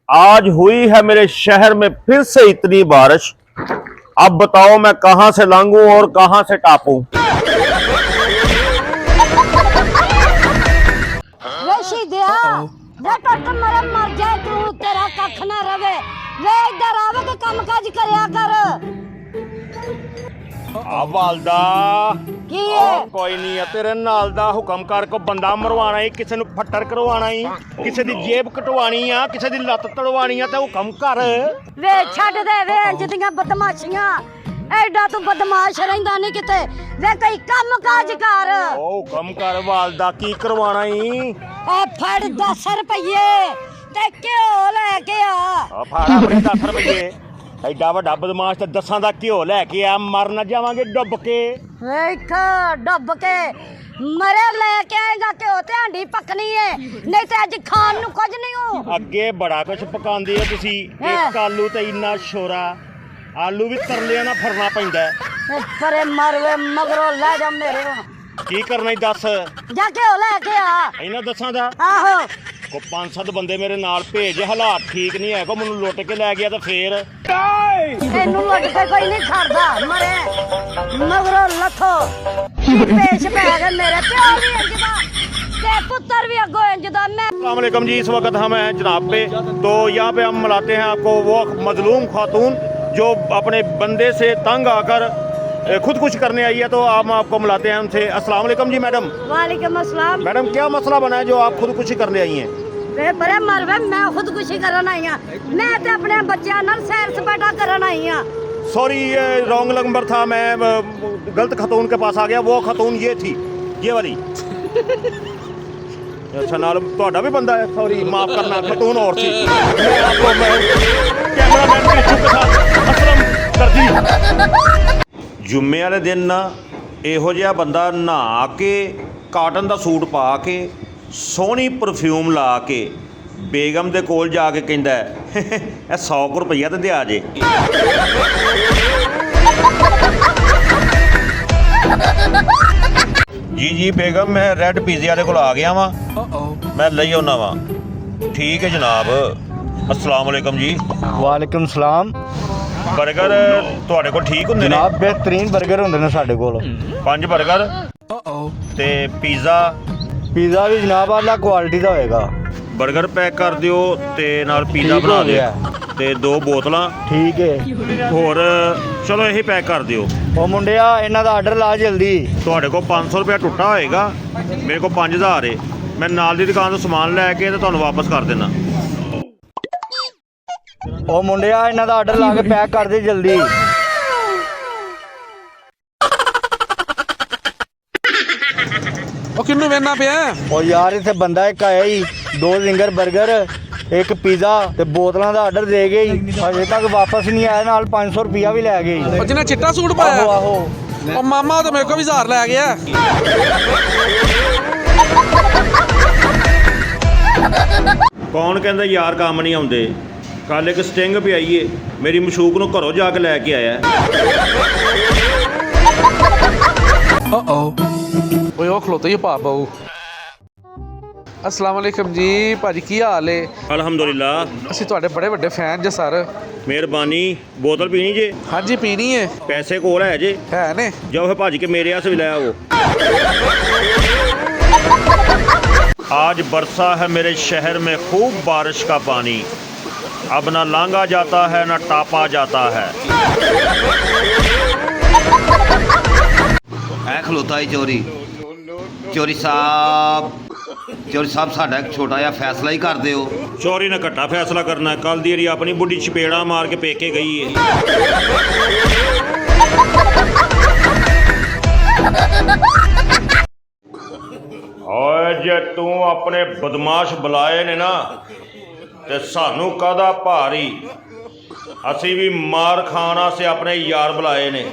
आज हुई है मेरे शहर में फिर से इतनी बारिश। अब बताओ मैं कहां से लांघूं और कहां से टापूं। मर जाए तू, तेरा कख ना रवे। वे इधर आवे के काम काज करया कर। वालदा की है? कोई नहीं है तेरे नाल दा हुक्म कर को बंदा मरवाना ही, किसी नु फट्टर करवाना ही, किसी दी जेब कटवानी आ, किसी दी लत तड़वानी आ, ते हुक्म कर। वे छड़ दे वे इंज दियां बदमाशियां। एडा तू बदमाश रहंदा नहीं किते। वे कोई काम काज कर। ओ हुक्म कर वालदा, की करवाना ही? ए फड़ 10 रुपये ते क्यों लेके आ। फाड़ा अपने 10 रुपये। एडा वड्डा बदमाश ते 10 दा घ्यो लेके आ, मर न जावांगे डुब के। वेख डुब के मरे लेके आएगा क्यों ते हांडी पकनी है, नहीं ते अज खान नु कुछ नहीं हो। ਅੱਗੇ ਬੜਾ ਕੁਝ ਪਕਾਉਂਦੇ ਆ ਤੁਸੀਂ। ਇੱਕ ਆਲੂ ਤੇ ਇੰਨਾ ਸ਼ੋਰਾ, ਆਲੂ ਵੀ ਤਰਲਿਆਂ ਨਾਲ ਫਰਨਾ ਪੈਂਦਾ। परे मरवे मगरों ले जा मेरे ਕੀ ਕਰਨਾ ਹੀ ਦੱਸ। जा के लेके आ। ਇਹਨਾਂ ਦੱਸਾਂ ਦਾ आहो ਕੋ 5-7 ਬੰਦੇ ਮੇਰੇ ਨਾਲ ਭੇਜ, ਹਾਲਾਤ ਠੀਕ ਨਹੀਂ ਹੈ ਕੋ ਮੈਨੂੰ ਲੁੱਟ ਕੇ ਲੈ ਗਿਆ ਤਾਂ ਫੇਰ। तेनू लुट के कोई नहीं छाड़दा, मरे मगरों लथो पेश पै गए मेरे प्यो भी इंजदा ते पुत्र भी अगो इंजदा। मैं अस्सलाम वालेकुम जी, इस वक्त हम हैं जनाब पे। तो यहाँ पे हम मिलाते हैं आपको वो मजलूम खातून जो अपने बंदे से तंग आकर खुदकुश करने आई है। तो हम आपको मिलाते हैं उनसे। अस्सलाम वालेकुम जी मैडम। वालेकुम अस्सलाम। मैडम क्या मसला बना है जो आप खुदकुशी करने आई हैं? वे बड़े मरवे मैं खुदकुशी करन आई हां। मैं ते अपने बच्चों नाल सैर सपाटा करन आई हां। सॉरी ये रॉन्ग नंबर था, मैं गलत खतून के पास आ गया। वो खतून ये थी, ये वाली। अच्छा नाल ਤੁਹਾਡਾ भी बंदा है, सॉरी माफ करना, खतून और थी। मैं आपको कैमरामैन की चुप था असलम करदी। जुम्मे वाले दिन ना ਇਹੋ ਜਿਹਾ ਬੰਦਾ ਨਹਾ ਕੇ ਕਾਟਨ ਦਾ ਸੂਟ ਪਾ ਕੇ ਸੋਹਣੀ ਪਰਫਿਊਮ ਲਾ ਕੇ ਬੇਗਮ ਦੇ ਕੋਲ ਜਾ ਕੇ ਕਹਿੰਦਾ ਇਹ 100 ਰੁਪਈਆ ਤੇ ਦਿਆ ਜੇ। जी बेगम मैं रेड पीजे वाले को आ गया वा, मैं ले आना वा। ठीक है जनाब। अस्सलाम वालेकुम जी। वालेकुम सलाम। बर्गर ਤੁਹਾਡੇ ਕੋਲ ਠੀਕ ਹੁੰਦੇ ਨੇ? जनाब बेहतरीन बर्गर होंदे ने साडे कोल। 5 버ਗਰ ਤੇ ਪੀਜ਼ਾ। पिज़्ज़ा भी जनाब आला क्वालिटी दा होएगा। 버ਗਰ ਪੈਕ ਕਰ ਦਿਓ ਤੇ ਨਾਲ ਪੀਜ਼ਾ ਠੀਕ ਬਣਾ ਹੋ ਦਿਓ ਗਿਆ। ਤੇ 2 ਬੋਤਲਾਂ ठीक है। ਹੋਰ ਚਲੋ ਇਹੀ ਪੈਕ ਕਰ ਦਿਓ। ओ मुंडिया इन्हां दा आर्डर ला जल्दी। ਤੁਹਾਡੇ ਕੋਲ 500 ਰੁਪਇਆ ਟੁੱਟਾ ਹੋਏਗਾ, ਮੇਰੇ ਕੋਲ 5000 ਏ। ਮੈਂ ਨਾਲ ਦੀ ਦੁਕਾਨ ਤੋਂ ਸਮਾਨ ਲੈ ਕੇ ਤੇ ਤੁਹਾਨੂੰ ਵਾਪਸ ਕਰ ਦੇਣਾ। ओ मुंडिया इन्हां दा आर्डर ला के पैक कर दे जल्दी। ਉਹ ਕਿੰਨੂੰ ਵੇਖਣਾ ਪਿਆ? ओ यार इत्थे बंदा एक आया ही, 2 जिंगर बर्गर, एक पिज़्ज़ा ते बोतलां दा आर्डर दे गई, अजे तक वापस नहीं आया, नाल 500 रुपया भी ले गई। ਉਹ ਜਿਹਨੇ ਚਿੱਟਾ ਸੂਟ आहो ਪਾਇਆ? आहो। ਉਹ ਮਾਮਾ ਤਾਂ ਮੇਰੇ ਕੋਲ ਵੀ 1000 ਲੈ ਗਿਆ। ਕੌਣ ਕਹਿੰਦਾ ਯਾਰ ਕੰਮ ਨਹੀਂ ਆਉਂਦੇ? ਕੱਲ ਇੱਕ ਸਟਿੰਗ ਵੀ ਆਈ ਏ, ਮੇਰੀ ਮਸ਼ੂਕ ਨੂੰ ਘਰੋਂ ਜਾ ਕੇ ਲੈ ਕੇ ਆਇਆ। ਓਏ ਉਹ ਖਲੋਤਾ ਹੀ ਪਾ ਪਾਉ। ਅਸਲਾਮ ਵਾਲੇਕਮ ਜੀ ਭਾਜੀ, ਕੀ ਹਾਲ ਏ? ਅਲਹਮਦੁਲਿਲਾ। ਅਸੀਂ ਤੁਹਾਡੇ ਬੜੇ ਵੱਡੇ ਫੈਨ ਜੇ ਸਰ। ਮਿਹਰਬਾਨੀ। ਬੋਤਲ ਪੀਣੀ ਜੇ? ਹਾਂਜੀ ਪੀਣੀ ਏ। ਪੈਸੇ ਕੋਲ ਹੈ ਜੇ? ਹੈ ਨੇ। ਜਾਓ ਫਿਰ ਭੱਜ ਕੇ ਮੇਰੇ ਆਸ ਵੀ ਲੈ ਆਓ। आज बरसा है मेरे शहर में खूब बारिश का पानी, अब ना लांगा जाता है ना टापा जाता है। ਐ ਖਲੋਤਾ ਹੀ ਚੋਰੀ ਸਾਹਿਬ ਸਾਡਾ ਇੱਕ ਛੋਟਾ ਜਿਹਾ ਫੈਸਲਾ ਹੀ ਕਰ ਦਿਓ। चोरी ने घट्टा फैसला करना। कल दी री अपनी बुढ़ी चपेड़ा मार के पेके गई है। और जे तू अपने बदमाश बुलाए ने ना ते सानू कादा भारी, असी भी मार खाना से अपने यार बुलाए ने।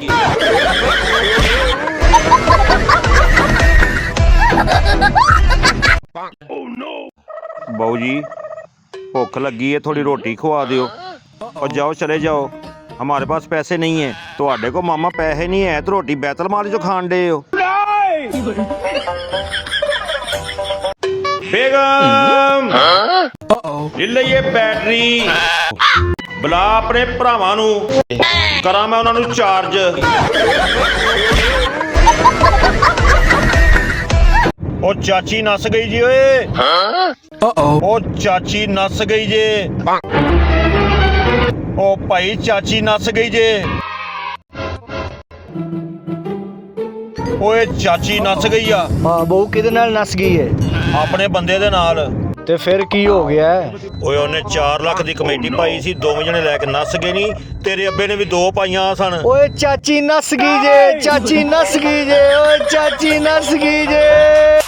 बहू जी भुख लगी है, थोड़ी रोटी खवा दियो। और जाओ चले जाओ, हमारे पास पैसे नहीं है। ਤੁਹਾਡੇ को मामा पैसे नहीं है तो रोटी बैतल माल जो खान डे हो। बेगम ਲੈ ਲਈਏ ਬੈਟਰੀ। ਬੁਲਾ ਆਪਣੇ ਭਰਾਵਾਂ ਨੂੰ, ਕਰਾਂ ਮੈਂ ਉਹਨਾਂ ਨੂੰ ਚਾਰਜ। ਉਹ ਚਾਚੀ ਨੱਸ ਗਈ ਜੀ ਓਏ। ਉਹ ਚਾਚੀ ਨੱਸ ਗਈ ਜੇ। ਉਹ ਭਾਈ ਚਾਚੀ ਨੱਸ ਗਈ ਜੇ। ਓਏ ਚਾਚੀ ਨੱਸ ਗਈ ਆ। ਹਾਂ ਬਹੂ ਕਿਹਦੇ ਨਾਲ ਨੱਸ ਗਈ ਹੈ? ਆਪਣੇ ਬੰਦੇ ਦੇ ਨਾਲ। ਤੇ ਫਿਰ ਕੀ ਹੋ ਗਿਆ? ਓਏ ਉਹਨੇ 4 ਲੱਖ ਦੀ ਕਮੇਟੀ ਪਾਈ ਸੀ, ਦੋਵੇਂ ਜਣੇ ਲੈ ਕੇ ਨੱਸ ਗਏ ਨਹੀਂ। ਤੇਰੇ ਅੱਬੇ ਨੇ ਵੀ 2 ਪਾਈਆਂ ਸਨ। ਓਏ ਚਾਚੀ ਨੱਸ ਗਈ ਜੇ, ਚਾਚੀ ਨੱਸ ਗਈ ਜੇ, ਓਏ ਚਾਚੀ ਨੱਸ ਗਈ ਜੇ।